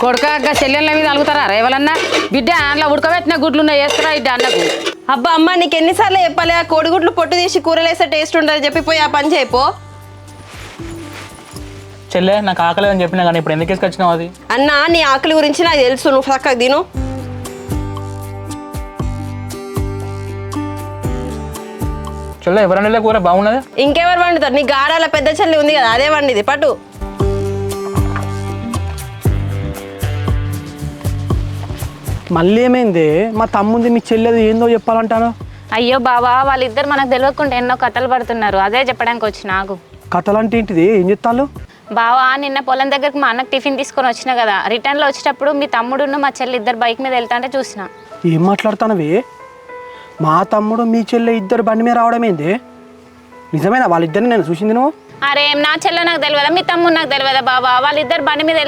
కొడుక చెల్లెళ్ళ మీద అలుగుతారా రేవలన్నా బిడ్డ అందులో ఉడకబెట్టిన గుడ్లు ఉన్నాయి వేస్తారా బిడ్డ అన్నకు. అబ్బా అమ్మ నీకు ఎన్నిసార్లు చెప్పాలి ఆ కోడిగుడ్లు పొట్టు తీసి కూరలేసే టేస్ట్ ఉంటుంది చెప్పిపోయి ఆ పని చేయపో. చెల్లె నాకు ఆకలి అని చెప్పినా కానీ ఇప్పుడు ఎందుకు వేసుకొచ్చినావు అది? అన్నా నీ ఆకలి గురించి నాకు తెలుసు, నువ్వు చక్కగా తిను. చెల్లె ఎవరైనా కూర బాగున్నది. ఇంకెవరు వండుతారు? నీ గారాల పెద్ద చెల్లి ఉంది కదా అదే వండిది పట్టు. మళ్ళీ ఏమైంది? మా తమ్ముంది మీ చెల్లెది ఏందో చెప్పాలంటాను. అయ్యో బావా వాళ్ళిద్దరు మనకు తెలియకుండా ఎన్నో కథలు పడుతున్నారు, అదే చెప్పడానికి వచ్చి నాకు. కథలు అంటే ఏంటిది? ఏం చెప్తాను? బావా నిన్న పొలం దగ్గరికి మా అన్నకు టిఫిన్ తీసుకొని వచ్చిన కదా, రిటర్న్లో వచ్చేటప్పుడు మీ తమ్ముడున్న మా చెల్లి ఇద్దరు బైక్ మీద వెళ్తా అంటే చూసిన. ఏం మాట్లాడుతానవి? మా తమ్ముడు మీ చెల్లె ఇద్దరు బండి మీద రావడం ఏంది? నిజమేనా? వాళ్ళిద్దరిని నేను చూసింది నువ్వు? అరే నా చెల్లె నాకు తెలియదా, మీ తమ్ముడు నాకు తెలియదా బావా? వాళ్ళిద్దరు బండి మీద